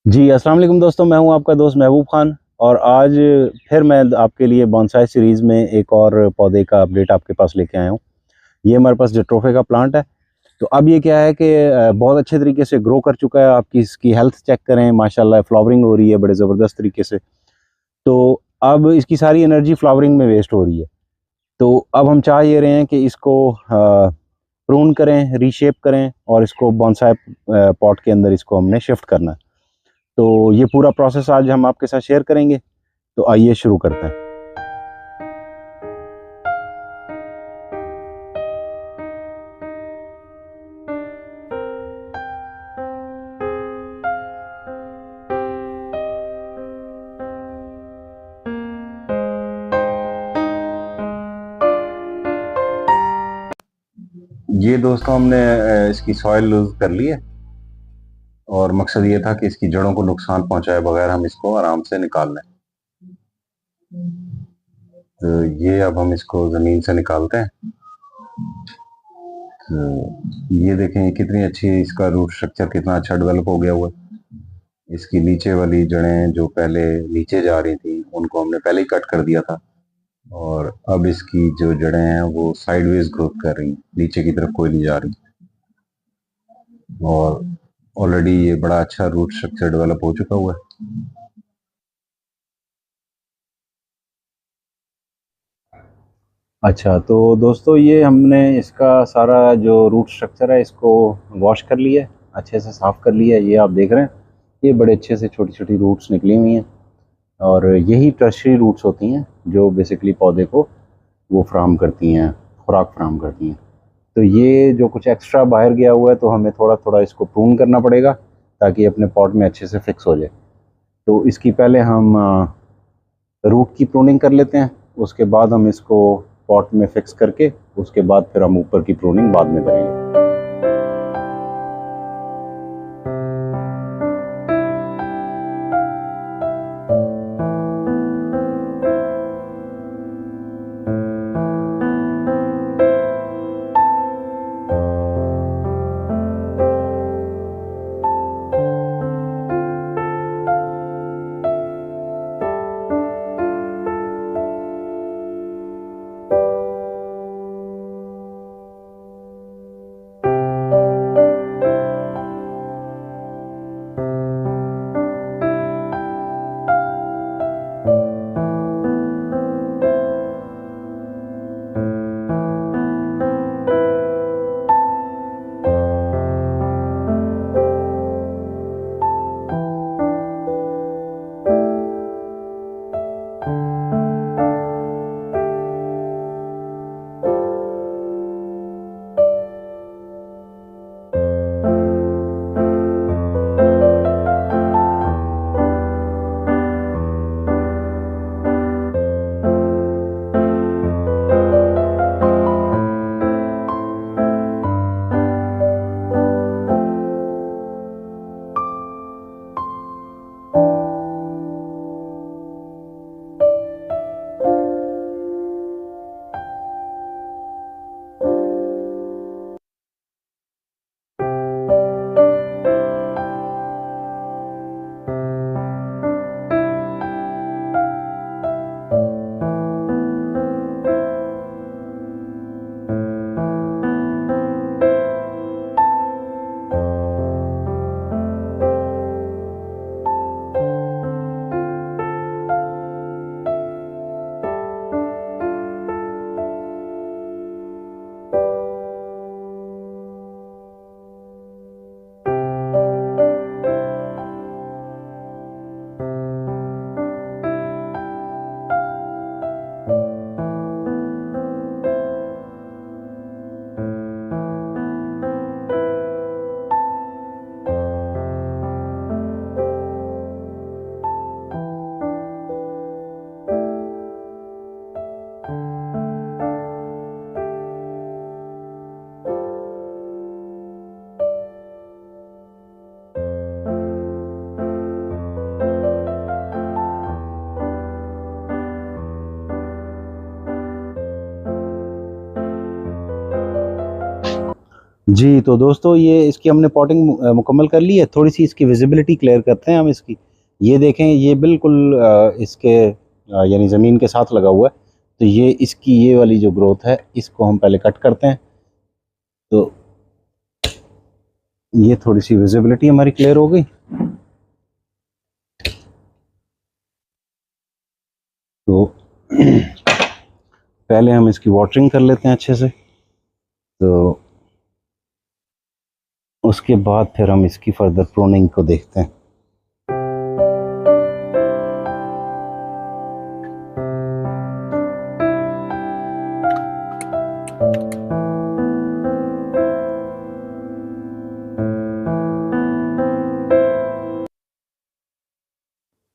जी, अस्सलाम वालेकुम दोस्तों, मैं हूं आपका दोस्त महबूब ख़ान और आज फिर मैं आपके लिए बोनसाई सीरीज़ में एक और पौधे का अपडेट आपके पास लेके आया हूं। ये हमारे पास जट्रोफे का प्लांट है। तो अब ये क्या है कि बहुत अच्छे तरीके से ग्रो कर चुका है। आपकी इसकी हेल्थ चेक करें, माशाल्लाह फ्लावरिंग हो रही है बड़े ज़बरदस्त तरीके से। तो अब इसकी सारी एनर्जी फ्लावरिंग में वेस्ट हो रही है। तो अब हम चाह ये रहे हैं कि इसको प्रून करें, रीशेप करें और इसको बोनसाई पॉट के अंदर इसको हमने शिफ्ट करना है। तो ये पूरा प्रोसेस आज हम आपके साथ शेयर करेंगे। तो आइए शुरू करते हैं। ये दोस्तों हमने इसकी सॉइल लूज कर ली है और मकसद ये था कि इसकी जड़ों को नुकसान पहुंचाए बगैर हम इसको आराम से निकाल लें। तो ये अब हम इसको ज़मीन से निकालते हैं। तो ये देखें कितनी अच्छी इसका रूट स्ट्रक्चर कितना अच्छा डेवलप हो गया हुआ है। इसकी नीचे वाली जड़ें जो पहले नीचे जा रही थी उनको हमने पहले ही कट कर दिया था और अब इसकी जो जड़ें हैं वो साइडवेज ग्रोथ कर रही हैं, नीचे की तरफ कोई नहीं जा रही और ऑलरेडी ये बड़ा अच्छा रूट स्ट्रक्चर डेवलप हो चुका हुआ है। अच्छा, तो दोस्तों ये हमने इसका सारा जो रूट स्ट्रक्चर है इसको वॉश कर लिया है, अच्छे से साफ़ कर लिया है। ये आप देख रहे हैं, ये बड़े अच्छे से छोटी-छोटी रूट्स निकली हुई हैं और यही टर्शियरी रूट्स होती हैं जो बेसिकली पौधे को वो फ़राहम करती हैं, खुराक फ़राहम करती हैं। तो ये जो कुछ एक्स्ट्रा बाहर गया हुआ है तो हमें थोड़ा-थोड़ा इसको प्रून करना पड़ेगा ताकि अपने पॉट में अच्छे से फिक्स हो जाए। तो इसकी पहले हम रूट की प्रूनिंग कर लेते हैं, उसके बाद हम इसको पॉट में फिक्स करके उसके बाद फिर हम ऊपर की प्रूनिंग बाद में करेंगे। जी तो दोस्तों, ये इसकी हमने पॉटिंग मुकम्मल कर ली है। थोड़ी सी इसकी विजिबिलिटी क्लियर करते हैं हम इसकी। ये देखें, ये बिल्कुल इसके यानी ज़मीन के साथ लगा हुआ है। तो ये इसकी ये वाली जो ग्रोथ है, इसको हम पहले कट करते हैं। तो ये थोड़ी सी विजिबिलिटी हमारी क्लियर हो गई। तो पहले हम इसकी वाटरिंग कर लेते हैं अच्छे से। तो उसके बाद फिर हम इसकी फर्दर प्रूनिंग को देखते हैं।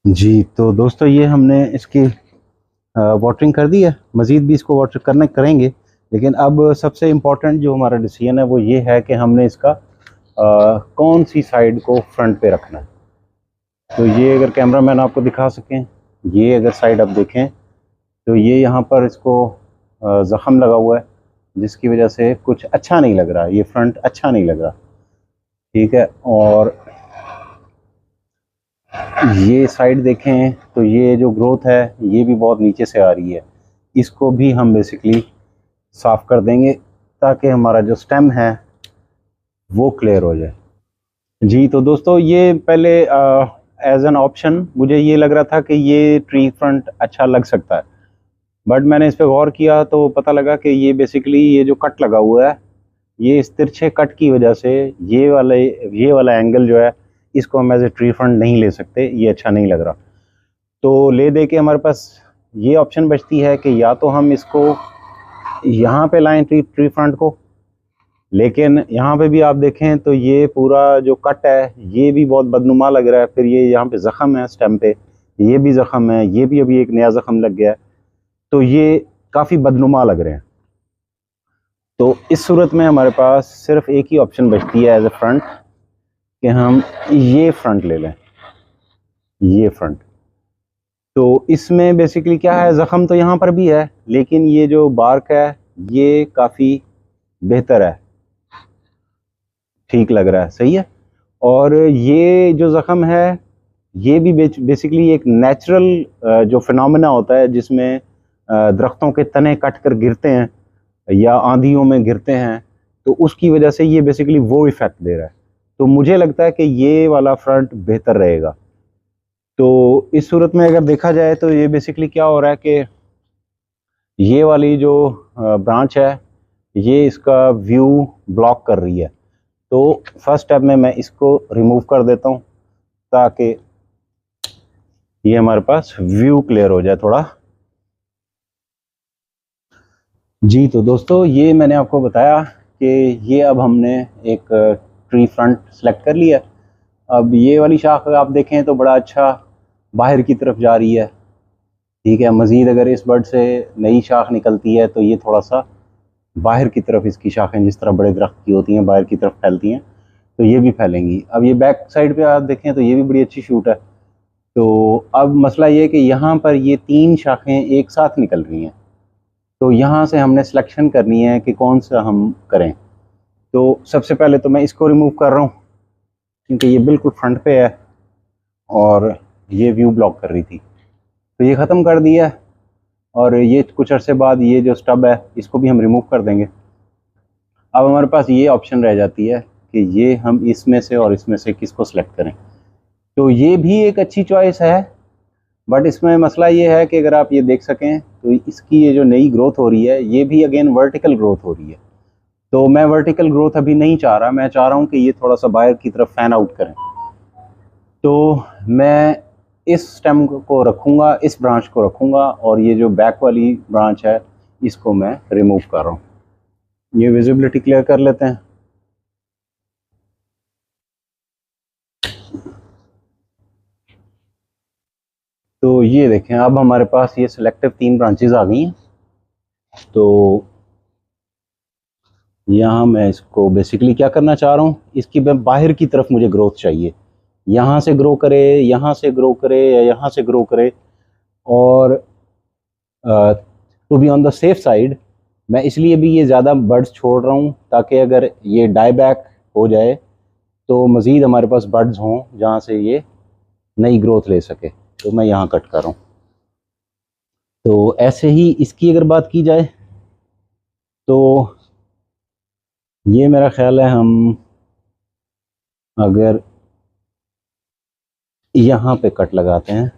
जी तो दोस्तों, ये हमने इसकी वाटरिंग कर दी है। मज़ीद भी इसको वाटर करना करेंगे, लेकिन अब सबसे इम्पोर्टेंट जो हमारा डिसीजन है वो ये है कि हमने इसका कौन सी साइड को फ्रंट पे रखना है। तो ये अगर कैमरा मैन आपको दिखा सकें, ये अगर साइड आप देखें तो ये यहाँ पर इसको ज़ख़म लगा हुआ है, जिसकी वजह से कुछ अच्छा नहीं लग रहा, ये फ्रंट अच्छा नहीं लग रहा। ठीक है, और ये साइड देखें तो ये जो ग्रोथ है ये भी बहुत नीचे से आ रही है। इसको भी हम बेसिकली साफ़ कर देंगे ताकि हमारा जो स्टेम है वो क्लियर हो जाए। जी तो दोस्तों, ये पहले एज एन ऑप्शन मुझे ये लग रहा था कि ये ट्री फ्रंट अच्छा लग सकता है, बट मैंने इस पर गौर किया तो पता लगा कि ये बेसिकली ये जो कट लगा हुआ है, ये इस तिरछे कट की वजह से ये वाला एंगल जो है, इसको हम एज ए ट्री फ्रंट नहीं ले सकते, ये अच्छा नहीं लग रहा। तो ले दे के हमारे पास ये ऑप्शन बचती है कि या तो हम इसको यहाँ पे लाएं ट्री फ्रंट को, लेकिन यहाँ पे भी आप देखें तो ये पूरा जो कट है ये भी बहुत बदनुमा लग रहा है। फिर ये यहाँ पे ज़ख़म है स्टेम पे, ये भी ज़ख़म है, ये भी अभी एक नया ज़ख़म लग गया है, तो ये काफ़ी बदनुमा लग रहे हैं। तो इस सूरत में हमारे पास सिर्फ एक ही ऑप्शन बचती है एज ए फ्रंट, कि हम ये फ्रंट ले लें, ये फ्रंट। तो इसमें बेसिकली क्या है, ज़ख़म तो यहाँ पर भी है, लेकिन ये जो बार्क है ये काफ़ी बेहतर है, ठीक लग रहा है, सही है। और ये जो ज़ख़म है ये भी बेसिकली एक नेचुरल जो फिनोमेना होता है, जिसमें दरख्तों के तने कट कर गिरते हैं या आंधियों में गिरते हैं, तो उसकी वजह से ये बेसिकली वो इफ़ेक्ट दे रहा है। तो मुझे लगता है कि ये वाला फ्रंट बेहतर रहेगा। तो इस सूरत में अगर देखा जाए तो ये बेसिकली क्या हो रहा है कि ये वाली जो ब्रांच है ये इसका व्यू ब्लॉक कर रही है। तो फर्स्ट स्टेप में मैं इसको रिमूव कर देता हूँ ताकि ये हमारे पास व्यू क्लियर हो जाए थोड़ा। जी तो दोस्तों, ये मैंने आपको बताया कि ये अब हमने एक ट्री फ्रंट सेलेक्ट कर लिया। अब ये वाली शाख आप देखें तो बड़ा अच्छा बाहर की तरफ जा रही है। ठीक है, मज़ीद अगर इस बर्ड से नई शाख निकलती है तो ये थोड़ा सा बाहर की तरफ इसकी शाखें जिस तरह बड़े दरख्त की होती हैं बाहर की तरफ फैलती हैं, तो ये भी फैलेंगी। अब ये बैक साइड पे आप देखें तो ये भी बड़ी अच्छी शूट है। तो अब मसला ये है कि यहाँ पर ये 3 शाखें एक साथ निकल रही हैं, तो यहाँ से हमने सिलेक्शन करनी है कि कौन सा हम करें। तो सबसे पहले तो मैं इसको रिमूव कर रहा हूँ क्योंकि ये बिल्कुल फ्रंट पे है और ये व्यू ब्लॉक कर रही थी, तो ये ख़त्म कर दिया। और ये कुछ अरसे बाद ये जो स्टब है इसको भी हम रिमूव कर देंगे। अब हमारे पास ये ऑप्शन रह जाती है कि ये हम इसमें से और इसमें से किसको सिलेक्ट करें। तो ये भी एक अच्छी चॉइस है, बट इसमें मसला ये है कि अगर आप ये देख सकें तो इसकी ये जो नई ग्रोथ हो रही है ये भी अगेन वर्टिकल ग्रोथ हो रही है। तो मैं वर्टिकल ग्रोथ अभी नहीं चाह रहा, मैं चाह रहा हूँ कि ये थोड़ा सा बाहर की तरफ फैन आउट करें। तो मैं इस स्टेम को रखूँगा, इस ब्रांच को रखूँगा, और ये जो बैक वाली ब्रांच है इसको मैं रिमूव कर रहा हूँ। ये विजिबिलिटी क्लियर कर लेते हैं। तो ये देखें, अब हमारे पास ये सिलेक्टिव 3 ब्रांचेस आ गई हैं। तो यहाँ मैं इसको बेसिकली क्या करना चाह रहा हूँ, इसकी बाहर की तरफ मुझे ग्रोथ चाहिए, यहाँ से ग्रो करे, यहाँ से ग्रो करे या यहाँ से ग्रो करे। और to be on the safe side मैं इसलिए भी ये ज़्यादा बर्ड्स छोड़ रहा हूँ ताकि अगर ये डाई बैक हो जाए तो मज़ीद हमारे पास बर्ड्स हों जहाँ से ये नई ग्रोथ ले सके। तो मैं यहाँ कट कर रहा हूँ। तो ऐसे ही इसकी अगर बात की जाए तो ये मेरा ख्याल है हम अगर यहाँ पे कट लगाते हैं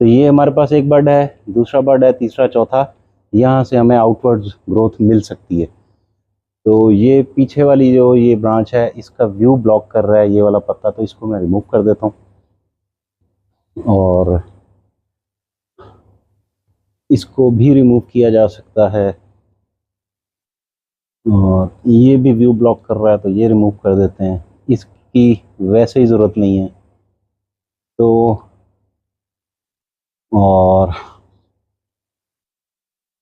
तो ये हमारे पास एक बर्ड है, दूसरा बर्ड है, तीसरा, चौथा, यहाँ से हमें आउटवर्ड्स ग्रोथ मिल सकती है। तो ये पीछे वाली जो ये ब्रांच है इसका व्यू ब्लॉक कर रहा है ये वाला पत्ता, तो इसको मैं रिमूव कर देता हूँ और इसको भी रिमूव किया जा सकता है। और ये भी व्यू ब्लॉक कर रहा है तो ये रिमूव कर देते हैं, इसकी वैसे ही ज़रूरत नहीं है। तो और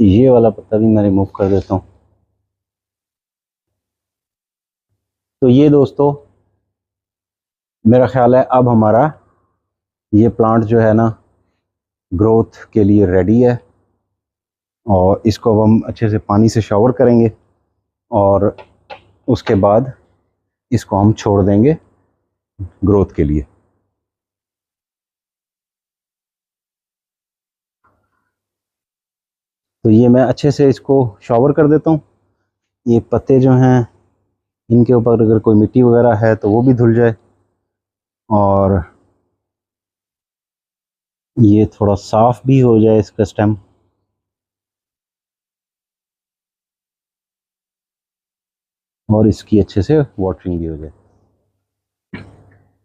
ये वाला पत्ता भी मैं रिमूव कर देता हूँ। तो ये दोस्तों मेरा ख्याल है अब हमारा ये प्लांट जो है ना ग्रोथ के लिए रेडी है और इसको अब हम अच्छे से पानी से शावर करेंगे और उसके बाद इसको हम छोड़ देंगे ग्रोथ के लिए। तो ये मैं अच्छे से इसको शावर कर देता हूँ। ये पत्ते जो हैं इनके ऊपर अगर कोई मिट्टी वगैरह है तो वो भी धुल जाए और ये थोड़ा साफ भी हो जाए इसका स्टेम। और इसकी अच्छे से वाटरिंग भी हो जाए।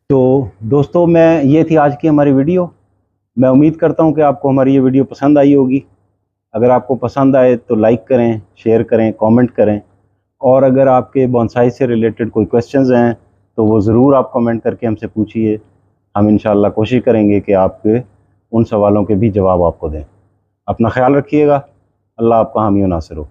तो दोस्तों ये थी आज की हमारी वीडियो। मैं उम्मीद करता हूँ कि आपको हमारी ये वीडियो पसंद आई होगी। अगर आपको पसंद आए तो लाइक करें, शेयर करें, कमेंट करें और अगर आपके बोनसाई से रिलेटेड कोई क्वेश्चंस हैं तो वो ज़रूर आप कमेंट करके हमसे पूछिए। हम इंशाल्लाह कोशिश करेंगे कि आपके उन सवालों के भी जवाब आपको दें। अपना ख्याल रखिएगा। अल्लाह आपका हामी व नासिर हो।